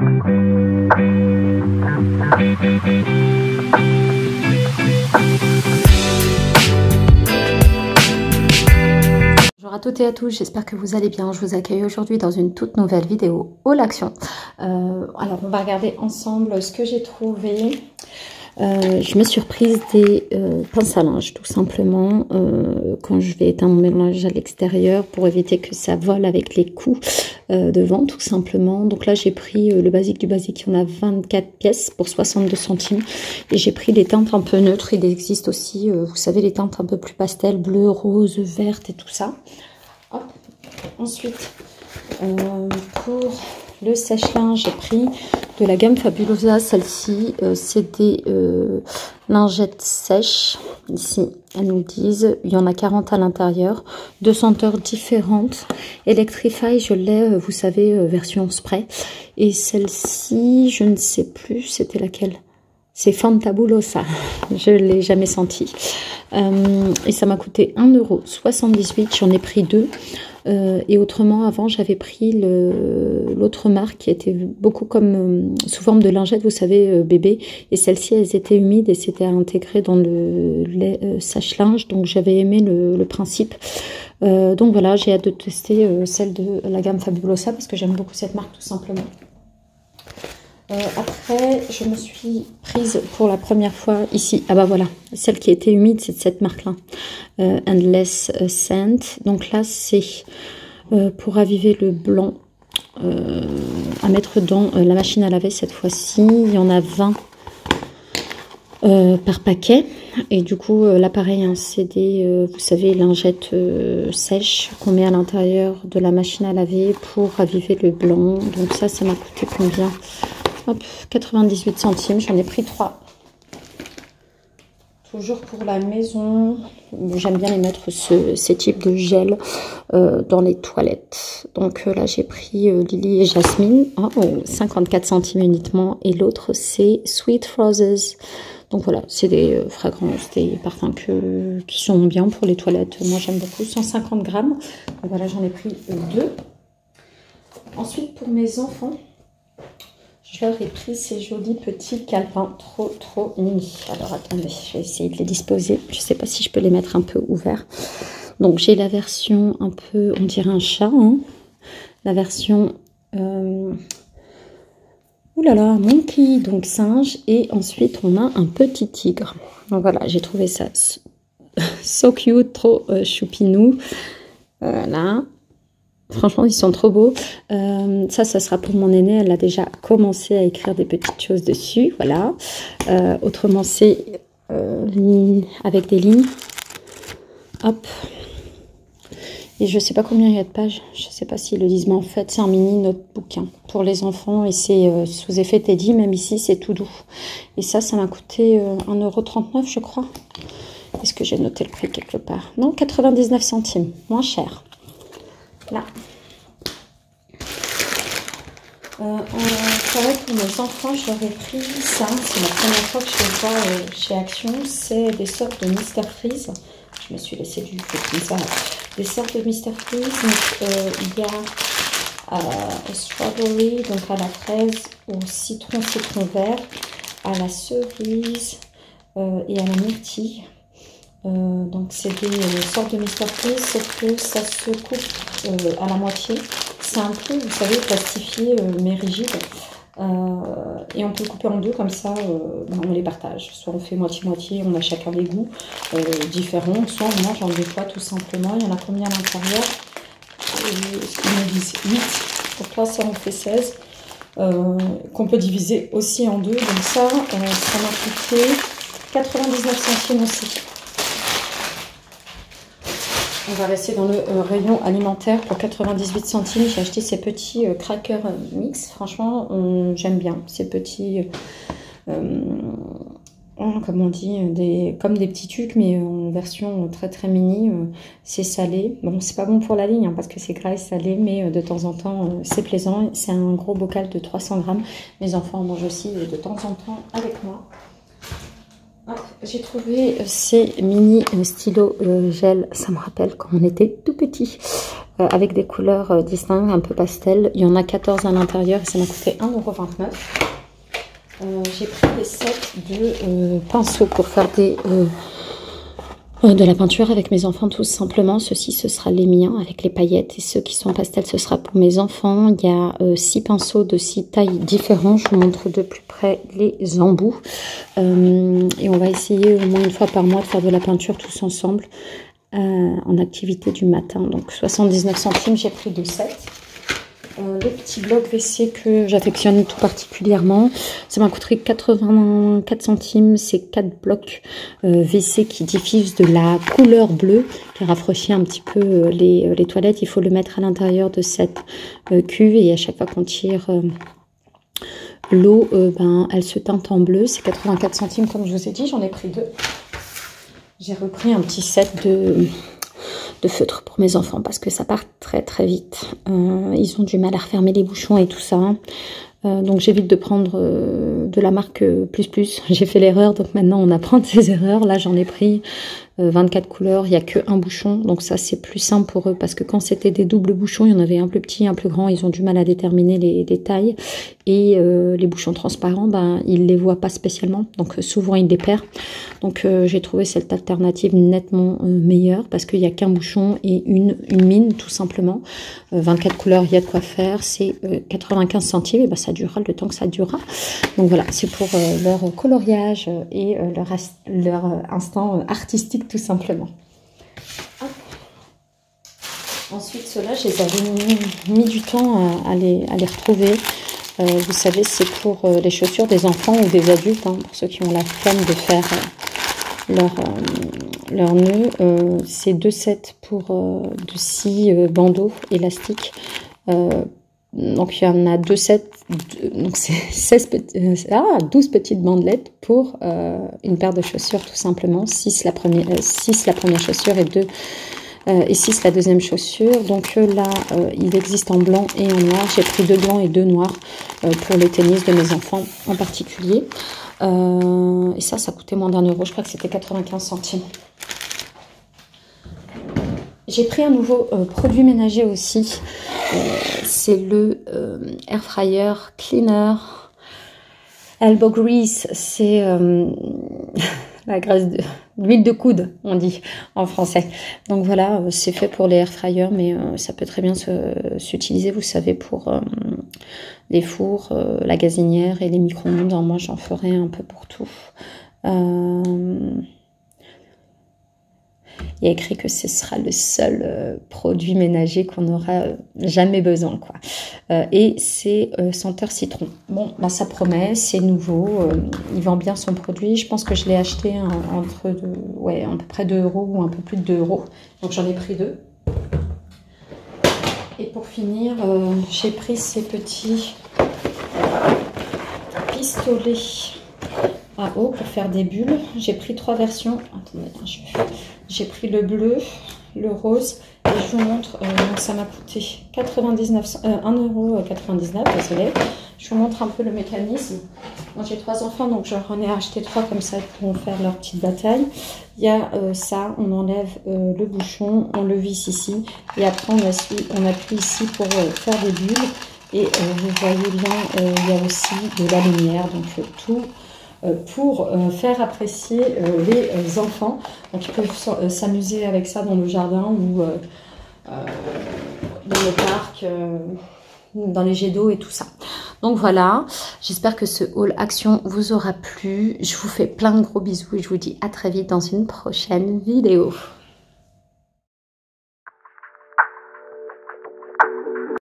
Bonjour à toutes et à tous, j'espère que vous allez bien. Je vous accueille aujourd'hui dans une toute nouvelle vidéo Haul Action. Alors on va regarder ensemble ce que j'ai trouvé. Je me suis reprise des pinces à linge tout simplement quand je vais éteindre mon mélange à l'extérieur pour éviter que ça vole avec les coups devant tout simplement. Donc là j'ai pris le basique du basique, il y en a 24 pièces pour 62 centimes et j'ai pris les teintes un peu neutres. Il existe aussi, vous savez, les teintes un peu plus pastel, bleu, rose, verte et tout ça. Hop. Ensuite pour le sèche-linge, j'ai pris de la gamme Fabulosa. Celle-ci, c'est des lingettes sèches. Ici, elles nous disent, il y en a 40 à l'intérieur, 2 senteurs différentes. Electrify, je l'ai, vous savez, version spray. Et celle-ci, je ne sais plus, c'était laquelle? C'est Fantabulosa, je ne l'ai jamais senti. Et ça m'a coûté 1,78 €, j'en ai pris 2. Et autrement, avant, j'avais pris l'autre marque qui était beaucoup comme sous forme de lingette, vous savez, bébé. Et celles-ci, elles étaient humides et c'était intégré dans le sèche-linge. Donc, j'avais aimé le principe. Donc, voilà, j'ai hâte de tester celle de la gamme Fabulosa parce que j'aime beaucoup cette marque, tout simplement. Après, je me suis prise pour la première fois ici. Ah bah voilà, celle qui était humide, c'est de cette marque-là. Endless Scent. Donc là, c'est pour raviver le blanc à mettre dans la machine à laver cette fois-ci. Il y en a 20 par paquet. Et du coup, là, pareil, hein, c'est des, vous savez, lingettes sèches qu'on met à l'intérieur de la machine à laver pour raviver le blanc. Donc ça m'a coûté combien? Hop, 98 centimes, j'en ai pris 3. Toujours pour la maison, j'aime bien les mettre ces types de gel dans les toilettes. Donc là, j'ai pris Lily et Jasmine, 54 centimes uniquement. Et l'autre, c'est Sweet Roses. Donc voilà, c'est des fragrances, des parfums qui sont bien pour les toilettes. Moi, j'aime beaucoup, 150 grammes. Donc voilà, j'en ai pris 2. Ensuite, pour mes enfants, je leur ai pris ces jolis petits calepins, trop mini. Alors attendez, je vais essayer de les disposer. Je ne sais pas si je peux les mettre un peu ouverts. Donc j'ai la version un peu, on dirait un chat, hein. La version, oulala, monkey, donc singe. Et ensuite on a un petit tigre. Donc voilà, j'ai trouvé ça so cute, trop choupinou. Voilà. Franchement, ils sont trop beaux. Ça sera pour mon aînée. Elle a déjà commencé à écrire des petites choses dessus. Voilà. Autrement, c'est avec des lignes. Hop. Et je ne sais pas combien il y a de pages. Je ne sais pas s'ils le disent. Mais en fait, c'est un mini notebook hein, pour les enfants. Et c'est sous effet Teddy. Même ici, c'est tout doux. Et ça m'a coûté 1,39 €, je crois. Est-ce que j'ai noté le prix quelque part? Non, 99 centimes. Moins cher. Là. En soirée pour mes enfants, je leur ai pris ça. C'est la première fois que je les vois chez Action. C'est des sortes de Mr Freeze. Je me suis laissé du feu comme ça. Des sortes de Mr Freeze. Donc, il y a au strawberry, donc à la fraise, au citron vert, à la cerise et à la myrtille. Donc c'est des sortes de Mr Freeze, sauf que ça se coupe à la moitié. C'est un peu, vous savez, plastifié mais rigide. Et on peut le couper en deux, comme ça on les partage. Soit on fait moitié-moitié, on a chacun des goûts différents, soit on mange en deux fois tout simplement. Il y en a combien à l'intérieur? Ils me disent 8. Donc là ça en fait 16. Qu'on peut diviser aussi en deux. Donc ça m'a coûté 99 centimes aussi. On va rester dans le rayon alimentaire pour 98 centimes. J'ai acheté ces petits crackers mix. Franchement, j'aime bien ces petits, comme on dit, comme des petits tucs, mais en version très mini. C'est salé. Bon, c'est pas bon pour la ligne hein, parce que c'est gras et salé, mais de temps en temps, c'est plaisant. C'est un gros bocal de 300 grammes. Mes enfants en mangent aussi de temps en temps avec moi. J'ai trouvé ces mini stylos gel, ça me rappelle quand on était tout petit, avec des couleurs distinctes, un peu pastel. Il y en a 14 à l'intérieur et ça m'a coûté 1,29 €. J'ai pris des sets de pinceaux pour faire de la peinture avec mes enfants tout simplement. Ceci, ce sera les miens avec les paillettes et ceux qui sont pastels, ce sera pour mes enfants. Il y a 6 pinceaux de 6 tailles différentes. Je vous montre de plus près les embouts. Et on va essayer au moins une fois par mois de faire de la peinture tous ensemble en activité du matin. Donc 79 centimes, j'ai pris 2 sets. Le petit bloc WC que j'affectionne tout particulièrement, ça m'a coûté 84 centimes. C'est 4 blocs WC qui diffusent de la couleur bleue, qui rafraîchit un petit peu les toilettes. Il faut le mettre à l'intérieur de cette cuve et à chaque fois qu'on tire l'eau, elle se teinte en bleu. C'est 84 centimes comme je vous ai dit, j'en ai pris 2. J'ai repris un petit set de feutre pour mes enfants parce que ça part très très vite. Ils ont du mal à refermer les bouchons et tout ça. Donc j'évite de prendre de la marque plus. J'ai fait l'erreur, donc maintenant on apprend de ses erreurs. Là j'en ai pris 24 couleurs, il n'y a qu'un bouchon. Donc ça c'est plus simple pour eux parce que quand c'était des doubles bouchons, il y en avait un plus petit, un plus grand. Ils ont du mal à déterminer les tailles. Et les bouchons transparents, ils ne les voient pas spécialement. Donc souvent ils les perdent. Donc j'ai trouvé cette alternative nettement meilleure parce qu'il n'y a qu'un bouchon et une mine tout simplement. 24 couleurs, il y a de quoi faire. C'est 95 centimes et ça durera le temps que ça durera. Donc voilà, c'est pour leur coloriage et leur instant artistique tout simplement. Hop. Ensuite, ceux-là, je les avais mis du temps à les retrouver. Vous savez, c'est pour les chaussures des enfants ou des adultes, pour ceux qui ont la flemme de faire leur nœud. C'est 2 sets de 6 bandeaux élastiques. Donc il y en a 2 sets, donc c'est 12 petites bandelettes pour une paire de chaussures tout simplement. 6 la première chaussure et 6 la deuxième chaussure. Donc là, il existe en blanc et en noir. J'ai pris 2 blancs et 2 noirs pour les tennis de mes enfants en particulier. Et ça coûtait moins d'1 €. Je crois que c'était 95 centimes. J'ai pris un nouveau produit ménager aussi. C'est le Air Fryer Cleaner Elbow Grease. C'est la graisse l'huile de coude, on dit en français. Donc voilà, c'est fait pour les air fryers, mais ça peut très bien s'utiliser, vous savez, pour les fours, la gazinière et les micro-ondes. Moi, j'en ferai un peu pour tout. Il y a écrit que ce sera le seul produit ménager qu'on n'aura jamais besoin, quoi. Et c'est senteur citron. Bon, ça promet, c'est nouveau. Il vend bien son produit. Je pense que je l'ai acheté à peu près 2 € ou un peu plus de 2 €. Donc j'en ai pris 2. Et pour finir, j'ai pris ces petits pistolets à eau pour faire des bulles. J'ai pris 3 versions. Attendez, j'ai pris le bleu, le rose et je vous montre. Donc ça m'a coûté 1,99 €, désolé. Je vous montre un peu le mécanisme. Moi j'ai 3 enfants, donc j'en ai acheté 3 comme ça pour faire leur petite bataille. Il y a ça, on enlève le bouchon, on le visse ici et après on appuie ici pour faire des bulles. Et vous voyez bien, il y a aussi de la lumière, donc tout pour faire apprécier les enfants. Donc ils peuvent s'amuser avec ça dans le jardin ou dans le parc, dans les jets d'eau et tout ça. Donc voilà, j'espère que ce haul action vous aura plu. Je vous fais plein de gros bisous et je vous dis à très vite dans une prochaine vidéo.